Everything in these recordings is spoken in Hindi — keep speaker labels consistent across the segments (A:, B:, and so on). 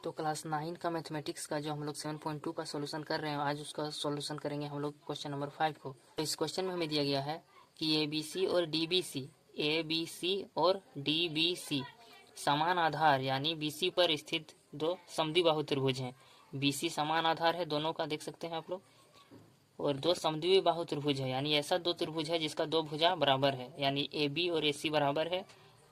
A: तो क्लास 9 का मैथमेटिक्स का जो हम लोग 7.2 का सॉल्यूशन कर रहे हैं, आज उसका सॉल्यूशन करेंगे हम लोग क्वेश्चन नंबर 5 को। तो इस क्वेश्चन में हमें दिया गया है कि ABC और DBC समान आधार यानी BC पर स्थित दो समद्विबाहु त्रिभुज हैं। BC समान आधार है दोनों का, देख सकते हैं आप लोग, और दो समद्विबाहु त्रिभुज है यानी ऐसा दो त्रिभुज है जिसका दो भुजा बराबर है, यानी AB और AC बराबर है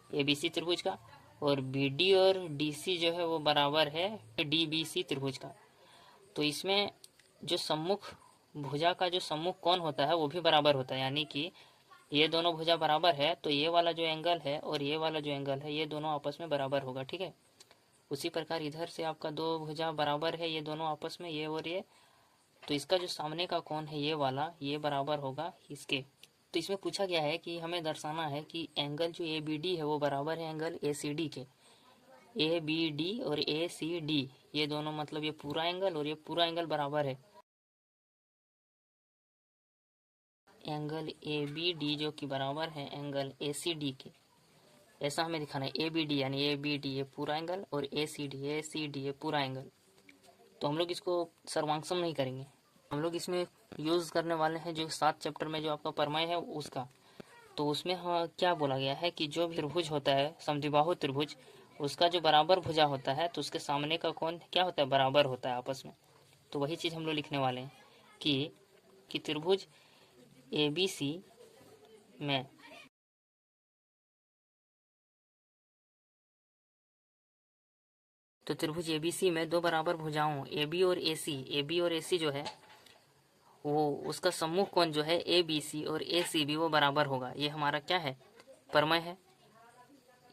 A: ABC त्रिभुज का, और BD और DC जो है वो बराबर है DBC त्रिभुज का। तो इसमें जो सम्मुख भुजा का जो सम्मुख कोण होता है वो भी बराबर होता है, यानी कि ये दोनों भुजा बराबर है तो ये वाला जो एंगल है और ये वाला जो एंगल है ये दोनों आपस में बराबर होगा, ठीक है। उसी प्रकार इधर से आपका दो भुजा बराबर है, ये दोनों आपस में, ये और ये, तो इसका जो सामने का कोण है ये वाला, ये बराबर होगा इसके। तो इसमें पूछा गया है कि हमें दर्शाना है कि एंगल जो ABD है वो बराबर है एंगल ACD के। ABD और ACD ये दोनों मतलब ये पूरा एंगल और ये पूरा एंगल बराबर है एंगल ABD जो कि बराबर है एंगल ACD के। ऐसा हमें दिखाना है ABD यानी ABD ये पूरा एंगल और ACD ये पूरा एंगल। तो हम लोग इसको सर्वांगसम नहीं करेंगे, हम लोग इसमें यूज़ करने वाले हैं जो 7 चैप्टर में जो आपका प्रमेय है उसका। तो उसमें क्या बोला गया है कि जो भी त्रिभुज होता है समद्विबाहु त्रिभुज, उसका जो बराबर भुजा होता है तो उसके सामने का कोण क्या होता है, बराबर होता है आपस में। तो वही चीज़ हम लोग लिखने वाले हैं कि त्रिभुज ABC में तो त्रिभुज ABC में दो बराबर भुजाओं AB और AC जो है वो उसका सम्मुख कोण जो है ABC और ACB वो बराबर होगा। ये हमारा क्या है, प्रमेय है।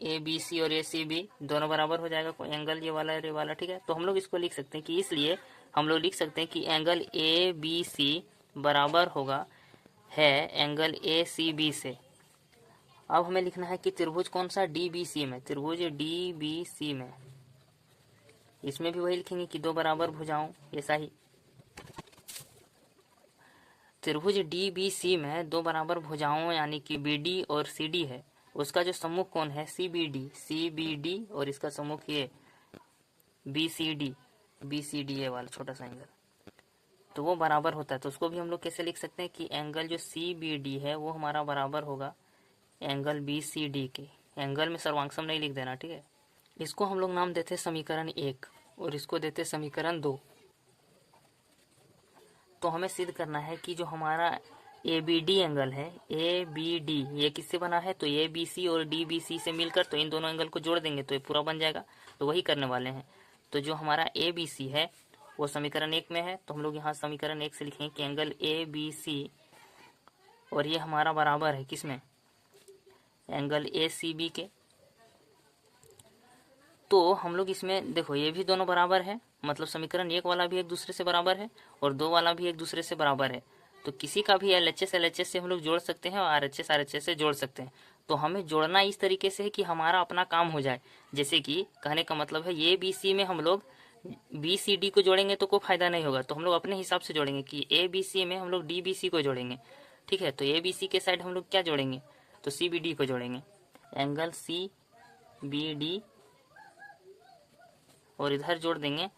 A: ABC और ACB दोनों बराबर हो जाएगा एंगल ये वाला और ये वाला, ठीक है। तो हम लोग इसको लिख सकते हैं कि इसलिए हम लोग लिख सकते हैं कि एंगल ABC बराबर होगा है एंगल ACB से। अब हमें लिखना है कि त्रिभुज कौन सा, DBC में, त्रिभुज DBC में, इसमें भी वही लिखेंगे कि दो बराबर भुजाओं, ऐसा ही त्रिभुज DBC में दो बराबर भुजाओं यानी कि BD और CD है, उसका जो सम्मुख कोण है CBD और इसका सम्मुख ये BCD ये वाला छोटा सा एंगल, तो वो बराबर होता है। तो उसको भी हम लोग कैसे लिख सकते हैं कि एंगल जो CBD है वो हमारा बराबर होगा एंगल BCD के। एंगल में सर्वांगसम नहीं लिख देना, ठीक है। इसको हम लोग नाम देते समीकरण 1 और इसको देते समीकरण 2। तो हमें सिद्ध करना है कि जो हमारा ABD एंगल है, ABD ये किससे बना है, तो ABC और DBC से मिलकर, तो इन दोनों एंगल को जोड़ देंगे तो ये पूरा बन जाएगा। तो वही करने वाले हैं। तो जो हमारा ABC है वो समीकरण 1 में है, तो हम लोग यहाँ समीकरण 1 से लिखेंगे कि एंगल ABC और ये हमारा बराबर है किसमें, एंगल ACB के। तो हम लोग इसमें देखो ये भी दोनों बराबर है, मतलब समीकरण 1 वाला भी एक दूसरे से बराबर है और 2 वाला भी एक दूसरे से बराबर है। तो किसी का भी LHS से हम लोग जोड़ सकते हैं और RHS से जोड़ सकते हैं। तो हमें जोड़ना इस तरीके से है कि हमारा अपना काम हो जाए। जैसे कि कहने का मतलब है ये BC में हम लोग BCD को जोड़ेंगे तो कोई फायदा नहीं होगा, तो हम लोग अपने हिसाब से जोड़ेंगे कि ABC में हम लोग DBC को जोड़ेंगे, ठीक है। तो ABC के साइड हम लोग क्या जोड़ेंगे, तो CBD को जोड़ेंगे, एंगल CBD, और इधर जोड़ देंगे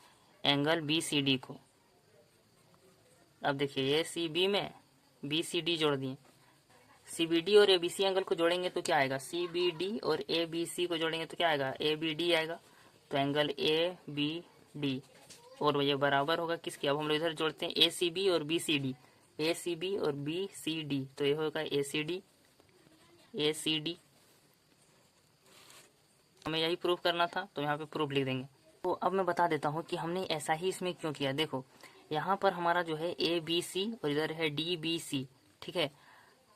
A: एंगल BCD को। अब देखिए ACB में BCD जोड़ दिए, CBD और ABC एंगल को जोड़ेंगे तो क्या आएगा, CBD और ABC को जोड़ेंगे तो क्या आएगा, ABD आएगा। तो एंगल ABD और ये बराबर होगा किसके, अब हम लोग इधर जोड़ते हैं ACB और BCD, ACB और BCD, तो ये होगा ACD। हमें यही प्रूफ करना था तो यहाँ पे प्रूफ लिख देंगे। तो अब मैं बता देता हूँ कि हमने ऐसा ही इसमें क्यों किया। देखो यहाँ पर हमारा जो है ABC और इधर है DBC, ठीक है।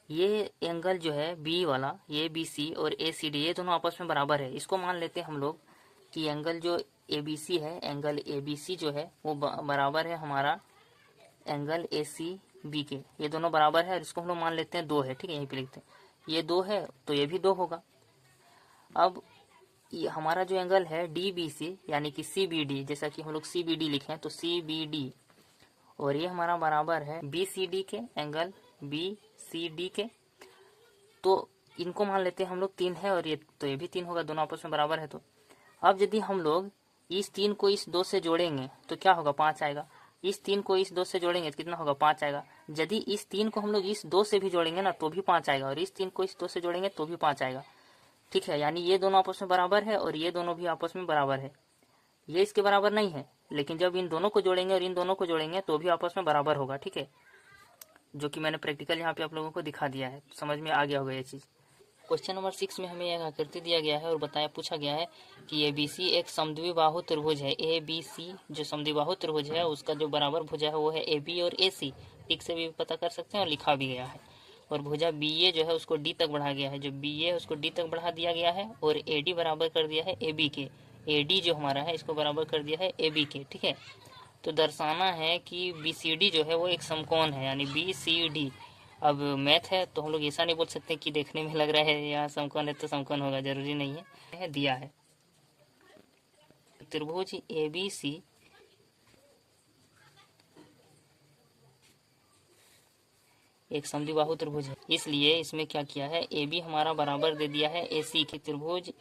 A: ये एंगल जो है B वाला, ये BC और ACD ये दोनों आपस में बराबर है। इसको मान लेते हैं हम लोग कि एंगल जो ABC है, एंगल ABC जो है वो बराबर है हमारा एंगल ACB के। ये दोनों बराबर है और इसको हम लोग मान लेते हैं 2 है, ठीक है। यहीं पे लिखते हैं ये 2 है तो ये भी 2 होगा। अब ये हमारा जो एंगल है DBC यानी कि CBD, जैसा कि हम लोग CBD लिखें तो CBD, और ये हमारा बराबर है BCD के, एंगल BCD के। तो इनको मान लेते हैं हम लोग 3 है और ये तो ये भी 3 होगा, दोनों आपस में बराबर है। तो अब यदि हम लोग इस 3 को इस 2 से जोड़ेंगे तो क्या होगा, 5 आएगा। इस 3 को इस 2 से जोड़ेंगे तो कितना होगा, 5 आएगा। यदि इस 3 को हम लोग इस 2 से भी जोड़ेंगे ना तो भी 5 आएगा, और इस 3 को इस 2 से जोड़ेंगे तो भी 5 आएगा। ठीक है, यानी ये दोनों आपस में बराबर है और ये दोनों भी आपस में बराबर है। ये इसके बराबर नहीं है, लेकिन जब इन दोनों को जोड़ेंगे और इन दोनों को जोड़ेंगे तो भी आपस में बराबर होगा। ठीक है, जो कि मैंने प्रैक्टिकल यहाँ पे आप लोगों को दिखा दिया है, समझ में आ गया होगा ये चीज़। क्वेश्चन नंबर 6 में हमें यह आकृति दिया गया है और पूछा गया है कि ABC एक समद्विबाहु त्रिभुज है। ABC जो समद्विबाहु त्रिभुज है उसका जो बराबर भुजा है वो है AB और AC। टिक से भी पता कर सकते हैं और लिखा भी गया है। और भुजा BA जो है उसको D तक बढ़ा गया है, जो BA है उसको D तक बढ़ा दिया गया है, और AD बराबर कर दिया है AB के। AD जो हमारा है इसको बराबर कर दिया है AB के। ठीक है, तो दर्शाना है कि BCD जो है वो एक समकोण है, यानी BCD। अब मैथ है तो हम लोग ऐसा नहीं बोल सकते कि देखने में लग रहा है यहाँ समकोण है तो समकोण होगा, जरूरी नहीं है, दिया है। त्रिभुज ABC एक समद्विबाहु त्रिभुज है, इसलिए इसमें क्या किया है, AB हमारा बराबर दे दिया है AC के। त्रिभुज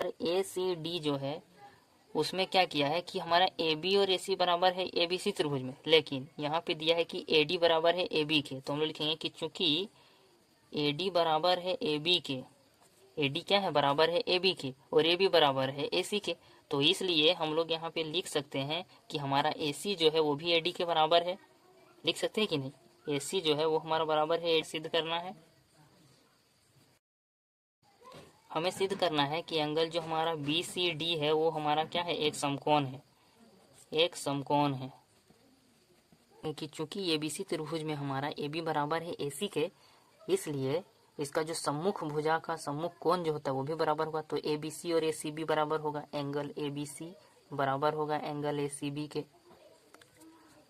A: ACD जो है उसमें क्या किया है कि हमारा AB और AC बराबर है ABC त्रिभुज में, लेकिन यहाँ पे दिया है कि AD बराबर है AB के। तो हम लोग लिखेंगे कि चूंकि AD बराबर है AB के, AD क्या है, बराबर है AB के, और AB बराबर है AC के, तो इसलिए हम लोग यहाँ पे लिख सकते हैं कि हमारा AC जो है वो भी AD के बराबर है। लिख सकते हैं कि नहीं, AC जो है वो हमारा बराबर है, सिद्ध करना है। हमें सिद्ध करना है कि एंगल जो हमारा BCD है वो हमारा क्या है, एक समकोण है, एक समकोण है। कि चूंकि ABC त्रिभुज में हमारा AB बराबर है AC के, इसलिए इसका जो सम्मुख भुजा का सम्मुख कोण जो होता है वो भी बराबर होगा। तो ABC और ACB बराबर होगा, एंगल ABC बराबर होगा एंगल ACB के।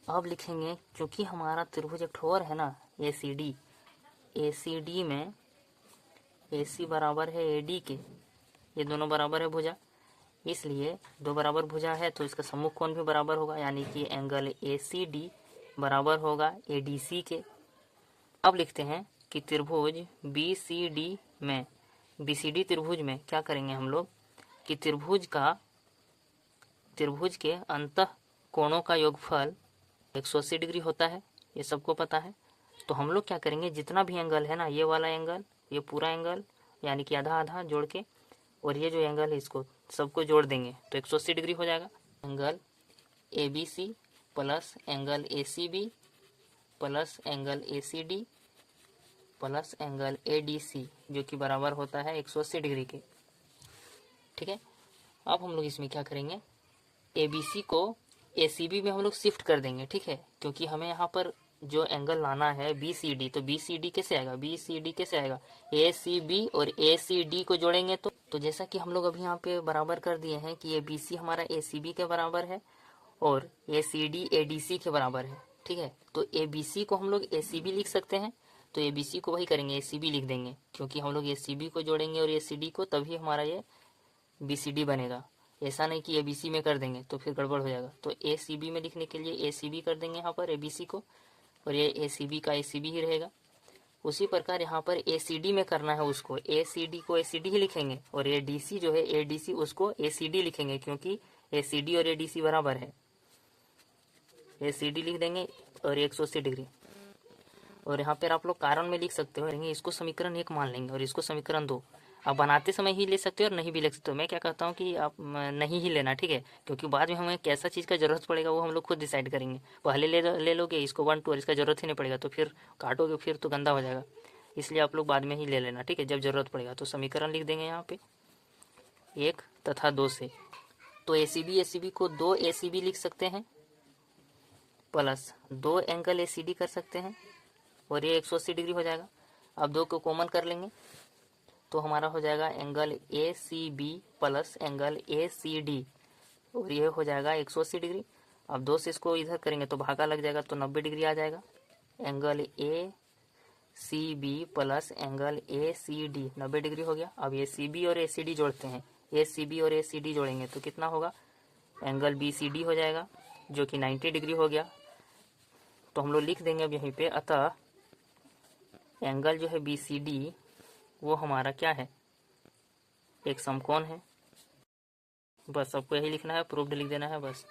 A: अब लिखेंगे क्योंकि हमारा त्रिभुज एक ठोर है ना ACD में AC बराबर है AD के, ये दोनों बराबर है भुजा, इसलिए दो बराबर भुजा है तो इसका सम्मुख कोण भी बराबर होगा, यानी कि एंगल ACD बराबर होगा ADC के। अब लिखते हैं कि त्रिभुज BCD त्रिभुज में क्या करेंगे हम लोग कि त्रिभुज के अंतः कोणों का योगफल 180 डिग्री होता है, ये सबको पता है। तो हम लोग क्या करेंगे, जितना भी एंगल है ना, ये वाला एंगल, ये पूरा एंगल, यानी कि आधा आधा जोड़ के, और ये जो एंगल है इसको सबको जोड़ देंगे तो 180 डिग्री हो जाएगा। Angle ABC plus angle ACB plus angle ACD plus angle ADC जो कि बराबर होता है 180 डिग्री के। ठीक है, अब हम लोग इसमें क्या करेंगे, ABC को ACB में हम लोग शिफ्ट कर देंगे। ठीक है, क्योंकि हमें यहाँ पर जो एंगल लाना है BCD, तो BCD कैसे आएगा, BCD कैसे आएगा, ACB और ACD को जोड़ेंगे तो जैसा कि हम लोग अभी यहाँ पे बराबर कर दिए हैं कि ABC हमारा ACB के बराबर है और ACD ADC के बराबर है। ठीक है, तो ABC को हम लोग ACB लिख सकते हैं, तो ABC को वही करेंगे, ACB लिख देंगे, क्योंकि हम लोग ACB को जोड़ेंगे और ACD को, तभी हमारा ये BCD बनेगा। ऐसा नहीं कि ABC में कर देंगे तो फिर गड़बड़ हो जाएगा। तो ACB में लिखने के लिए ACB कर देंगे यहाँ पर ABC को, और ये ACB का ACB ही रहेगा। उसी प्रकार यहाँ पर ACD में करना है उसको, ACD को ACD ही लिखेंगे, और ADC जो है ADC उसको ACD लिखेंगे, क्योंकि ACD और ADC बराबर है। ACD लिख देंगे और 180 डिग्री। और यहाँ पर आप लोग कारण में लिख सकते हो, इसको समीकरण 1 मान लेंगे और इसको समीकरण 2। आप बनाते समय ही ले सकते हो और नहीं भी ले सकते हो। मैं क्या कहता हूँ कि आप नहीं ही लेना, ठीक है, क्योंकि बाद में हमें कैसा चीज़ का जरूरत पड़ेगा वो हम लोग खुद डिसाइड करेंगे। पहले ले लोगे इसको 1 2 और इसका जरूरत ही नहीं पड़ेगा तो फिर काटोगे, फिर तो गंदा हो जाएगा। इसलिए आप लोग बाद में ही ले लेना, ठीक है, जब जरूरत पड़ेगा। तो समीकरण लिख देंगे यहाँ पे 1 तथा 2 से। तो ACB को 2 ACB लिख सकते हैं प्लस 2 एंगल ACD कर सकते हैं, और ये 180 डिग्री हो जाएगा। अब 2 को कॉमन कर लेंगे तो हमारा हो जाएगा angle ACB plus angle ACD, और ये हो जाएगा 180 डिग्री। अब 2 से इसको इधर करेंगे तो भागा लग जाएगा तो 90 डिग्री आ जाएगा। Angle ACB plus angle ACD 90 degree हो गया। अब ACB और ACD जोड़ते हैं, ACB और ACD जोड़ेंगे तो कितना होगा, एंगल BCD हो जाएगा जो कि 90 डिग्री हो गया। तो हम लोग लिख देंगे अब यहीं पे, अतः एंगल जो है BCD वो हमारा क्या है, एक समकोण है। बस आपको यही लिखना है, प्रूव्ड लिख देना है बस।